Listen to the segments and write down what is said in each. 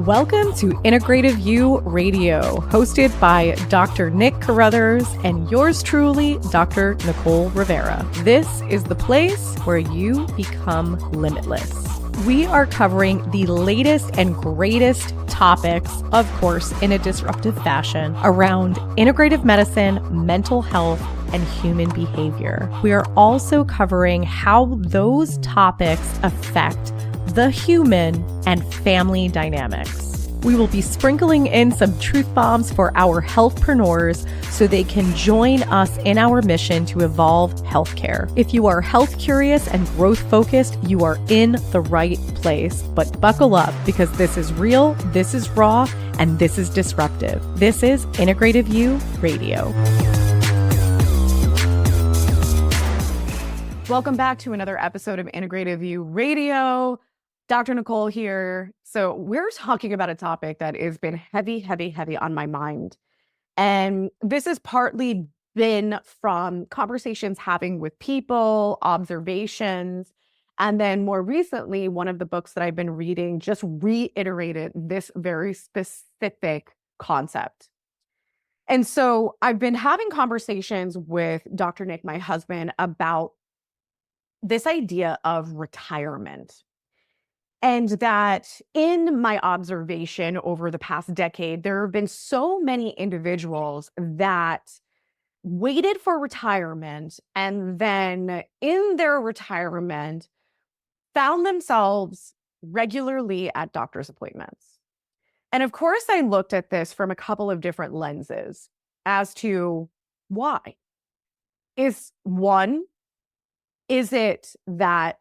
Welcome to Integrative You Radio, hosted by Dr. Nick Carruthers and yours truly, Dr. Nicole Rivera. This is the place where you become limitless. We are covering the latest and greatest topics, of course, in a disruptive fashion around integrative medicine, mental health, and human behavior. We are also covering how those topics affect the human and family dynamics. We will be sprinkling in some truth bombs for our healthpreneurs so they can join us in our mission to evolve healthcare. If you are health curious and growth focused, you are in the right place. But buckle up, because this is real, this is raw, and this is disruptive. This is Integrative You Radio. Welcome back to another episode of Integrative You Radio. Dr. Nicole here. So we're talking about a topic that has been heavy on my mind. And this has partly been from conversations having with people, observations, and then more recently, one of the books that I've been reading just reiterated this very specific concept. And so I've been having conversations with Dr. Nick, my husband, about this idea of retirement. And that in my observation over the past decade, there have been so many individuals that waited for retirement and then in their retirement found themselves regularly at doctor's appointments. And of course, I looked at this from a couple of different lenses as to why. Is it that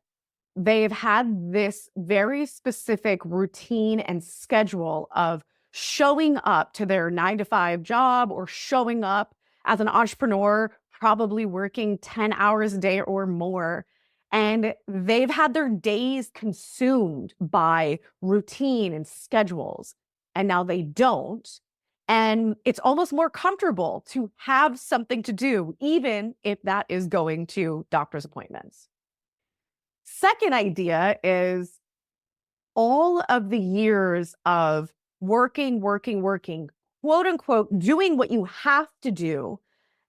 they've had this very specific routine and schedule of showing up to their 9-to-5 job or showing up as an entrepreneur, probably working 10 hours a day or more. And they've had their days consumed by routine and schedules. And now they don't. And it's almost more comfortable to have something to do, even if that is going to doctor's appointments. Second idea is all of the years of working, quote unquote, doing what you have to do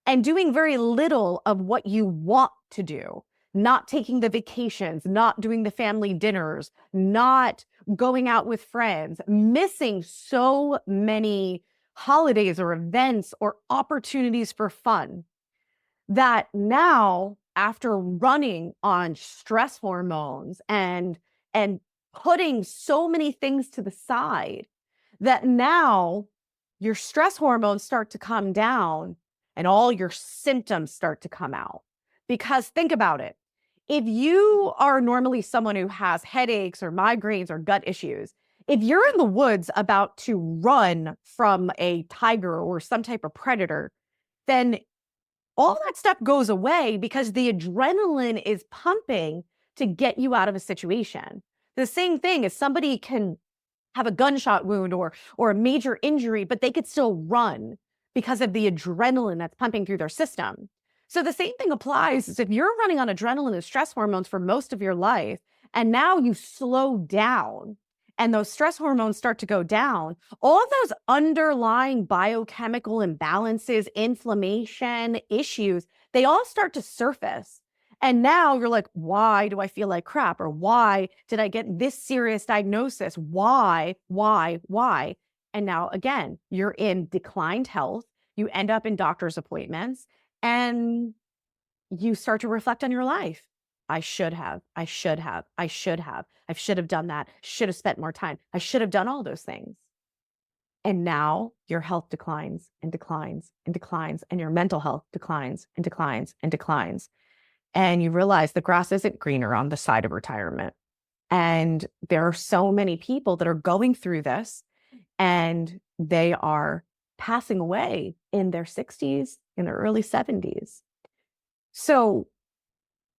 and doing very little of what you want to do, not taking the vacations, not doing the family dinners, not going out with friends, missing so many holidays or events or opportunities for fun that now, after running on stress hormones and putting so many things to the side, that now your stress hormones start to come down and all your symptoms start to come out. Because think about it. If you are normally someone who has headaches or migraines or gut issues, if you're in the woods about to run from a tiger or some type of predator, then all that stuff goes away because the adrenaline is pumping to get you out of a situation. The same thing is somebody can have a gunshot wound or a major injury, but they could still run because of the adrenaline that's pumping through their system. So the same thing applies is if you're running on adrenaline and stress hormones for most of your life, and now you slow down and those stress hormones start to go down, all of those underlying biochemical imbalances, inflammation, issues, they all start to surface. And now you're like, why do I feel like crap? Or why did I get this serious diagnosis? Why? And now again, you're in declined health. You end up in doctor's appointments and you start to reflect on your life. I should have done that. Should have spent more time. I should have done all those things. And now your health declines and your mental health declines. And you realize the grass isn't greener on the side of retirement. And there are so many people that are going through this and they are passing away in their 60s, in their early 70s. So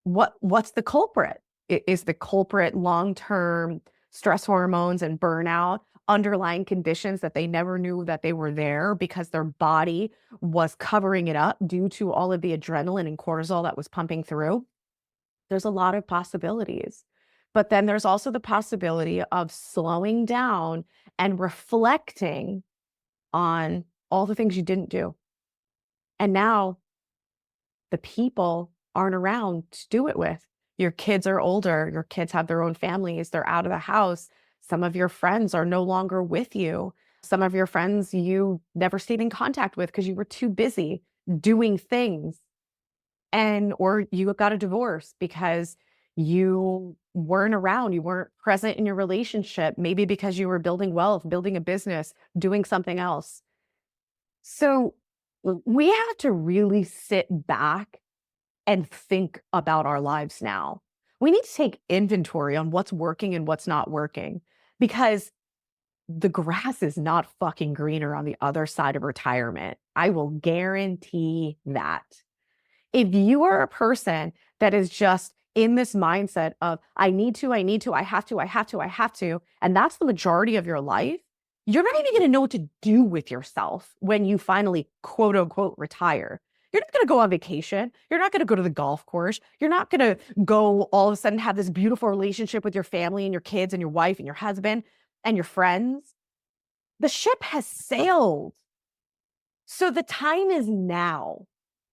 what's the culprit? Is the culprit long-term stress hormones and burnout, underlying conditions that they never knew that they were there because their body was covering it up due to all of the adrenaline and cortisol that was pumping through? There's a lot of possibilities. But then there's also the possibility of slowing down and reflecting on all the things you didn't do. And now the people aren't around to do it with. Your kids are older, your kids have their own families, they're out of the house. Some of your friends are no longer with you. Some of your friends you never stayed in contact with because you were too busy doing things. And or you got a divorce because you weren't around, you weren't present in your relationship, maybe because you were building wealth, building a business, doing something else. So we have to really sit back and think about our lives now. We need to take inventory on what's working and what's not working, because the grass is not fucking greener on the other side of retirement. I will guarantee that. If you are a person that is just in this mindset of, I need to, I have to, and that's the majority of your life, you're not even going to know what to do with yourself when you finally, quote unquote, retire. You're not going to go on vacation. You're not going to go to the golf course. You're not going to go all of a sudden have this beautiful relationship with your family and your kids and your wife and your husband and your friends. The ship has sailed. So the time is now.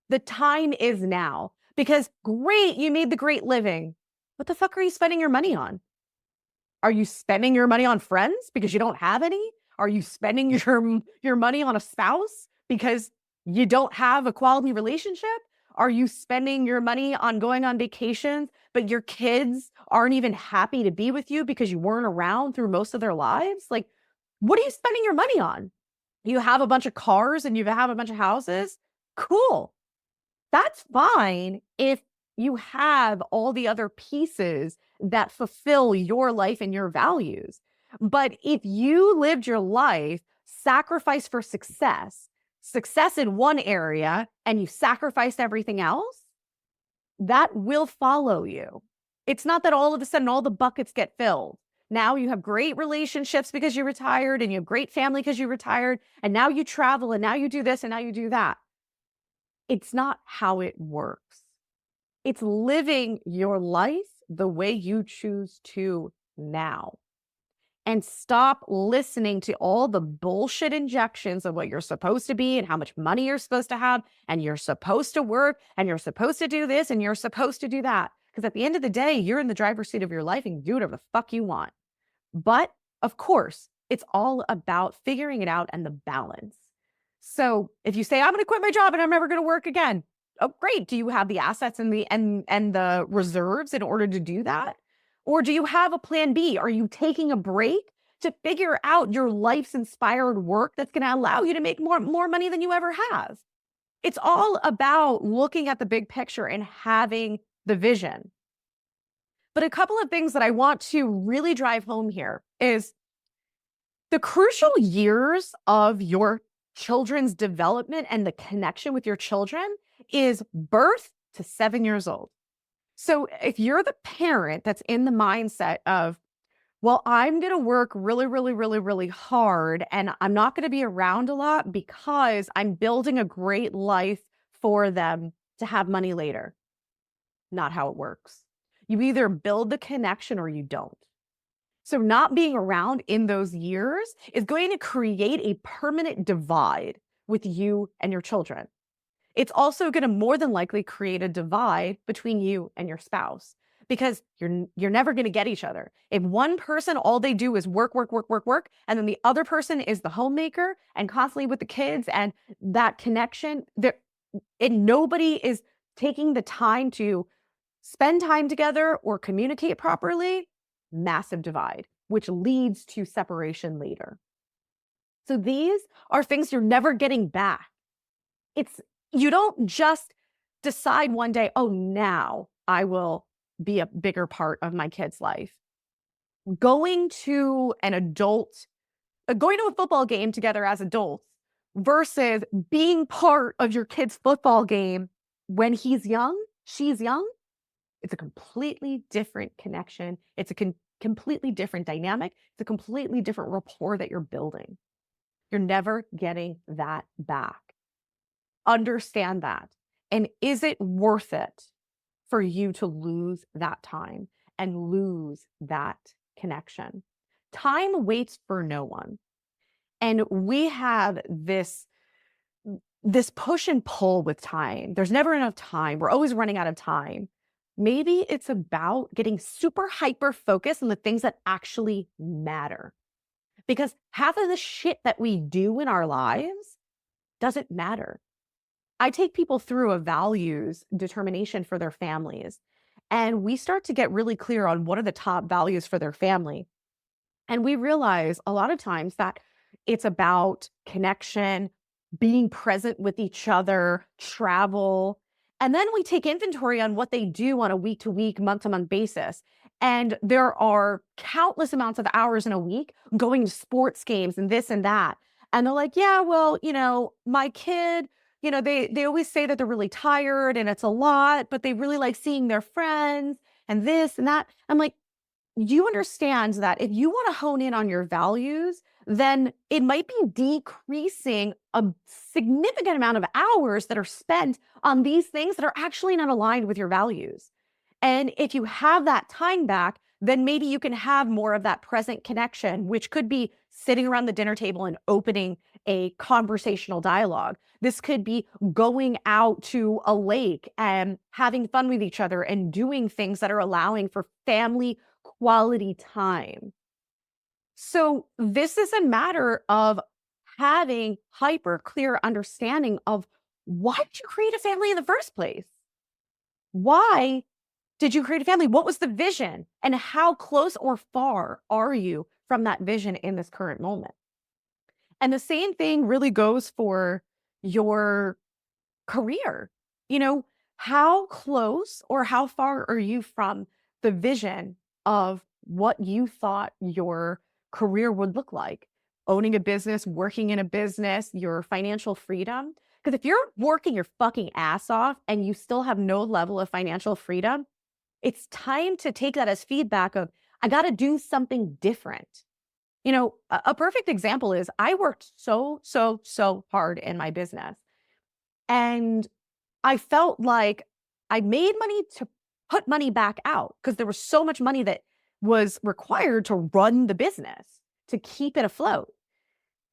The time is now, because great, you made the great living. What the fuck are you spending your money on? Are you spending your money on friends because you don't have any? Are you spending your money on a spouse because you don't have a quality relationship? Are you spending your money on going on vacations, but your kids aren't even happy to be with you because you weren't around through most of their lives? Like, what are you spending your money on? You have a bunch of cars and you have a bunch of houses? Cool. That's fine if you have all the other pieces that fulfill your life and your values. But if you lived your life sacrificed for success in one area, and you sacrificed everything else, that will follow you. It's not that all of a sudden all the buckets get filled. Now you have great relationships because you retired, and you have great family because you retired, and now you travel, and now you do this, and now you do that. It's not how it works. It's living your life the way you choose to now. And stop listening to all the bullshit injections of what you're supposed to be and how much money you're supposed to have, and you're supposed to work, and you're supposed to do this, and you're supposed to do that. Because at the end of the day, you're in the driver's seat of your life and you do whatever the fuck you want. But of course, it's all about figuring it out and the balance. So if you say, I'm going to quit my job and I'm never going to work again. Oh, great. Do you have the assets and the reserves in order to do that? Or do you have a plan B? Are you taking a break to figure out your life's inspired work that's going to allow you to make more money than you ever have? It's all about looking at the big picture and having the vision. But a couple of things that I want to really drive home here is the crucial years of your children's development and the connection with your children is birth to 7 years old. So if you're the parent that's in the mindset of, well, I'm going to work really, really, really, really hard, and I'm not going to be around a lot because I'm building a great life for them to have money later. Not how it works. You either build the connection or you don't. So not being around in those years is going to create a permanent divide with you and your children. It's also going to more than likely create a divide between you and your spouse, because you're never going to get each other. If one person, all they do is work, and then the other person is the homemaker and constantly with the kids and that connection, and nobody is taking the time to spend time together or communicate properly, massive divide, which leads to separation later. So these are things you're never getting back. You don't just decide one day, oh, now I will be a bigger part of my kid's life. Going to a football game together as adults versus being part of your kid's football game when he's young, she's young, it's a completely different connection. It's a completely different dynamic. It's a completely different rapport that you're building. You're never getting that back. Understand that. And is it worth it for you to lose that time? and lose that connection. Time waits for no one. And we have this push and pull with time. There's never enough time. We're always running out of time. Maybe it's about getting super hyper focused on the things that actually matter. Because half of the shit that we do in our lives doesn't matter. I take people through a values determination for their families, and we start to get really clear on what are the top values for their family. And we realize a lot of times that it's about connection, being present with each other, travel. And then we take inventory on what they do on a week to week, month to month basis. And there are countless amounts of hours in a week going to sports games and this and that. And they're like, yeah, well, my kid, they always say that they're really tired and it's a lot, but they really like seeing their friends and this and that. I'm like, you understand that if you want to hone in on your values, then it might be decreasing a significant amount of hours that are spent on these things that are actually not aligned with your values. And if you have that time back, then maybe you can have more of that present connection, which could be sitting around the dinner table and opening a conversational dialogue. This could be going out to a lake and having fun with each other and doing things that are allowing for family quality time. So this is a matter of having hyper clear understanding of why did you create a family in the first place? Why did you create a family? What was the vision? And how close or far are you from that vision in this current moment? And the same thing really goes for your career. How close or how far are you from the vision of what you thought your career would look like? Owning a business, working in a business, your financial freedom. Because if you're working your fucking ass off and you still have no level of financial freedom, it's time to take that as feedback of, I got to do something different. A perfect example is I worked so hard in my business. And I felt like I made money to put money back out because there was so much money that was required to run the business, to keep it afloat.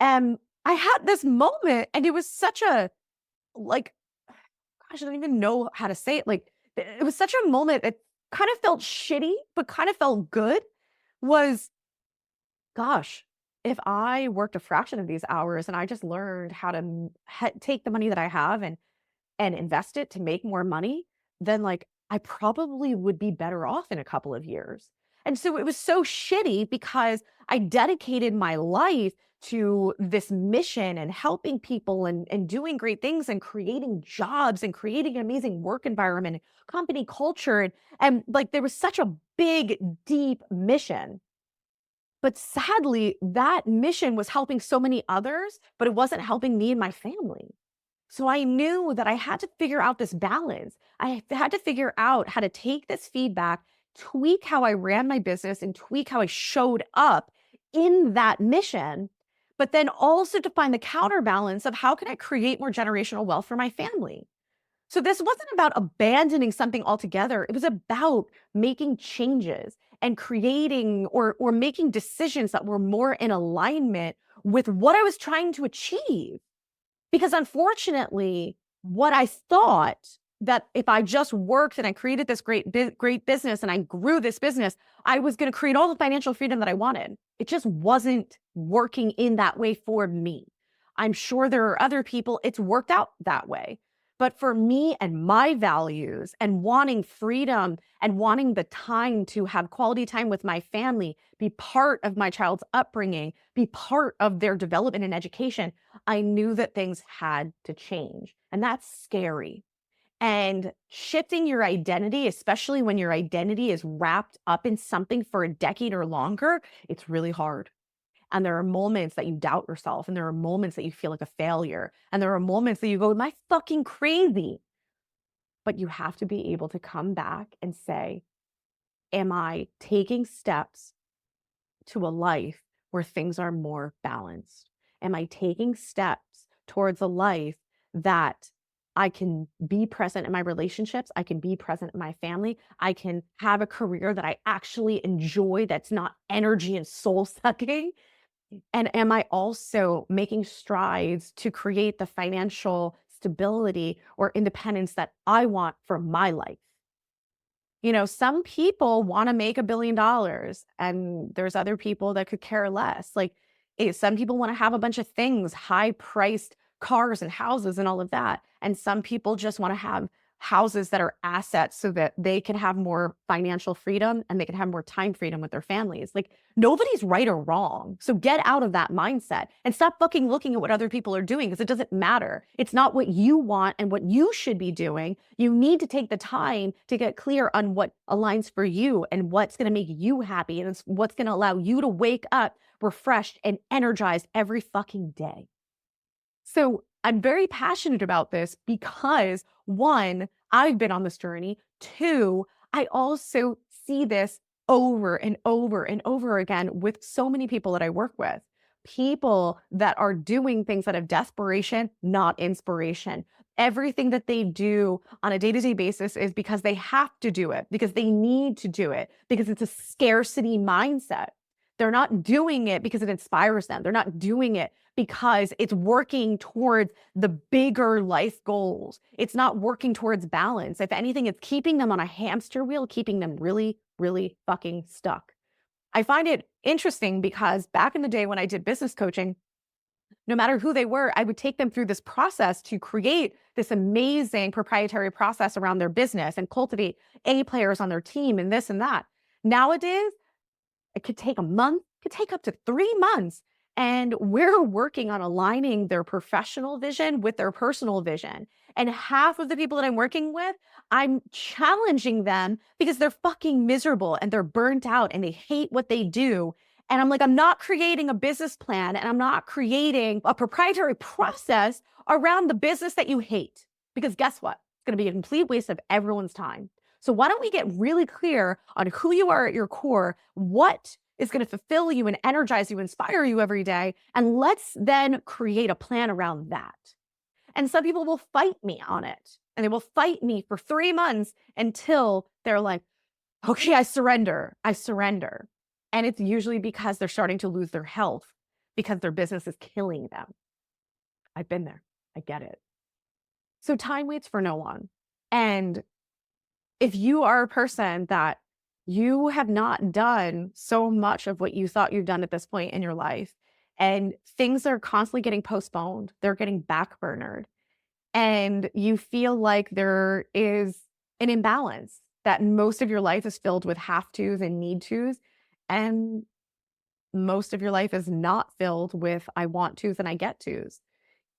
And I had this moment, and it was such a, like, gosh, I don't even know how to say it. Like, it was such a moment that kind of felt shitty, but kind of felt good. Was, gosh, if I worked a fraction of these hours and I just learned how to take the money that I have and invest it to make more money, then like I probably would be better off in a couple of years. And so it was so shitty because I dedicated my life to this mission and helping people and doing great things and creating jobs and creating an amazing work environment, company culture. And like there was such a big, deep mission. But sadly, that mission was helping so many others, but it wasn't helping me and my family. So I knew that I had to figure out this balance. I had to figure out how to take this feedback, tweak how I ran my business, and tweak how I showed up in that mission, but then also to find the counterbalance of how can I create more generational wealth for my family. So this wasn't about abandoning something altogether. It was about making changes and creating or making decisions that were more in alignment with what I was trying to achieve. Because unfortunately, what I thought that if I just worked and I created this great business and I grew this business, I was going to create all the financial freedom that I wanted. It just wasn't working in that way for me. I'm sure there are other people it's worked out that way. But for me and my values and wanting freedom and wanting the time to have quality time with my family, be part of my child's upbringing, be part of their development and education, I knew that things had to change. And that's scary. And shifting your identity, especially when your identity is wrapped up in something for a decade or longer, it's really hard. And there are moments that you doubt yourself, and there are moments that you feel like a failure, and there are moments that you go, am I fucking crazy? But you have to be able to come back and say, am I taking steps to a life where things are more balanced? Am I taking steps towards a life that I can be present in my relationships. I can be present in my family. I can have a career that I actually enjoy that's not energy and soul sucking. And am I also making strides to create the financial stability or independence that I want for my life? Some people want to make $1 billion and there's other people that could care less. Like, some people want to have a bunch of things, high priced cars and houses and all of that. And some people just want to have houses that are assets so that they can have more financial freedom and they can have more time freedom with their families. Like, nobody's right or wrong. So get out of that mindset and stop fucking looking at what other people are doing because it doesn't matter. It's not what you want and what you should be doing. You need to take the time to get clear on what aligns for you and what's going to make you happy and it's what's going to allow you to wake up refreshed and energized every fucking day. So I'm very passionate about this because, one, I've been on this journey. Two, I also see this over and over and over again with so many people that I work with. People that are doing things out of desperation, not inspiration. Everything that they do on a day-to-day basis is because they have to do it, because they need to do it, because it's a scarcity mindset. They're not doing it because it inspires them. They're not doing it because it's working towards the bigger life goals. It's not working towards balance. If anything, it's keeping them on a hamster wheel, keeping them really, really fucking stuck. I find it interesting because back in the day when I did business coaching, no matter who they were, I would take them through this process to create this amazing proprietary process around their business and cultivate A players on their team and this and that. Nowadays, it could take a month, it could take up to 3 months. And we're working on aligning their professional vision with their personal vision. And half of the people that I'm working with, I'm challenging them because they're fucking miserable and they're burnt out and they hate what they do. And I'm like, I'm not creating a business plan and I'm not creating a proprietary process around the business that you hate. Because guess what? It's going to be a complete waste of everyone's time. So why don't we get really clear on who you are at your core, what is going to fulfill you and energize you, inspire you every day, and let's then create a plan around that. And some people will fight me on it, and they will fight me for 3 months until they're like, okay, I surrender. I surrender. And it's usually because they're starting to lose their health because their business is killing them. I've been there. I get it. So time waits for no one. And if you are a person that you have not done so much of what you thought you've done at this point in your life, and things are constantly getting postponed, they're getting backburnered, and you feel like there is an imbalance, that most of your life is filled with have tos and need tos, and most of your life is not filled with I want tos and I get tos.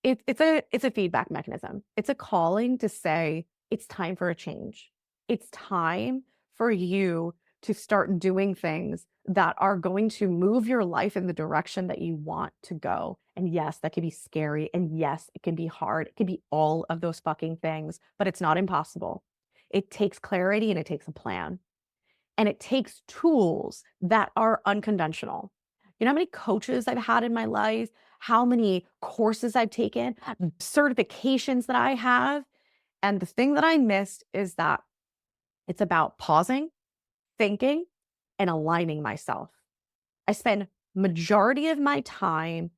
It's a feedback mechanism. It's a calling to say, it's time for a change. It's time for you to start doing things that are going to move your life in the direction that you want to go. And yes, that can be scary. And yes, it can be hard. It can be all of those fucking things, but it's not impossible. It takes clarity and it takes a plan. And it takes tools that are unconventional. You know how many coaches I've had in my life, how many courses I've taken, certifications that I have. And the thing that I missed is that it's about pausing, thinking, and aligning myself. I spend majority of my time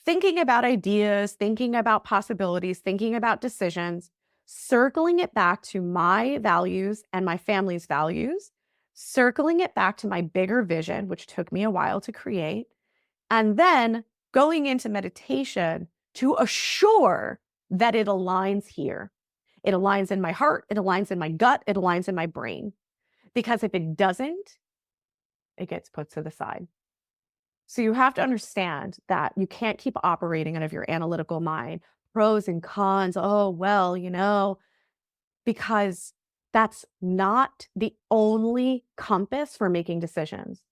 thinking about ideas, thinking about possibilities, thinking about decisions, circling it back to my values and my family's values, circling it back to my bigger vision, which took me a while to create, and then going into meditation to assure that it aligns here. It aligns in my heart, it aligns in my gut, it aligns in my brain. Because if it doesn't, it gets put to the side. So you have to understand that you can't keep operating out of your analytical mind, pros and cons. Oh, well, because that's not the only compass for making decisions.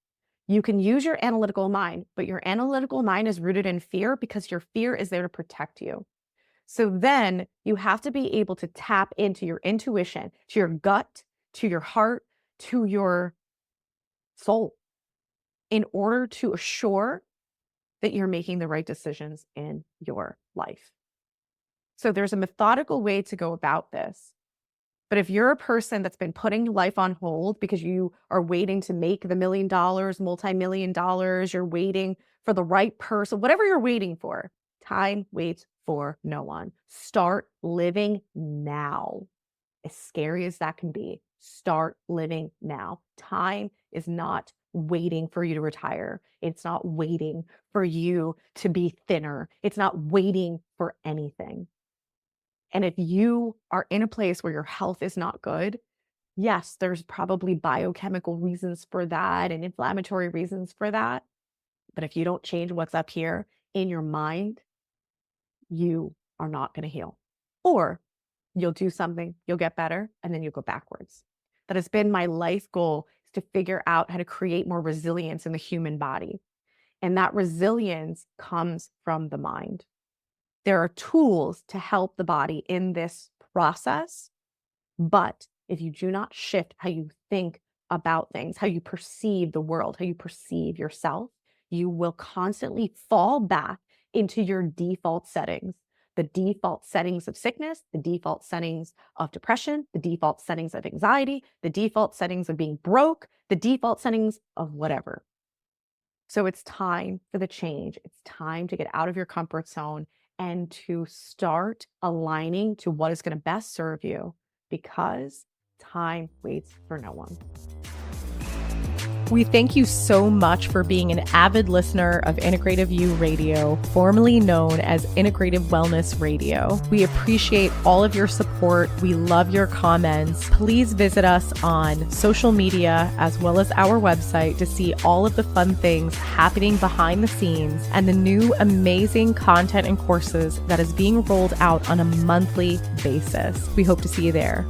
You can use your analytical mind, but your analytical mind is rooted in fear because your fear is there to protect you. So then you have to be able to tap into your intuition, to your gut, to your heart, to your soul in order to assure that you're making the right decisions in your life. So there's a methodical way to go about this. But if you're a person that's been putting life on hold because you are waiting to make the $1 million, multi-million dollars, you're waiting for the right person, whatever you're waiting for, time waits for no one. Start living now. As scary as that can be, start living now. Time is not waiting for you to retire. It's not waiting for you to be thinner. It's not waiting for anything. And if you are in a place where your health is not good, yes, there's probably biochemical reasons for that and inflammatory reasons for that. But if you don't change what's up here in your mind, you are not going to heal. Or you'll do something, you'll get better, and then you'll go backwards. That has been my life goal, is to figure out how to create more resilience in the human body. And that resilience comes from the mind. There are tools to help the body in this process, but if you do not shift how you think about things, how you perceive the world, how you perceive yourself, you will constantly fall back into your default settings. The default settings of sickness, the default settings of depression, the default settings of anxiety, the default settings of being broke, the default settings of whatever. So it's time for the change. It's time to get out of your comfort zone and to start aligning to what is going to best serve you, because time waits for no one. We thank you so much for being an avid listener of Integrative You Radio, formerly known as Integrative Wellness Radio. We appreciate all of your support. We love your comments. Please visit us on social media as well as our website to see all of the fun things happening behind the scenes and the new amazing content and courses that is being rolled out on a monthly basis. We hope to see you there.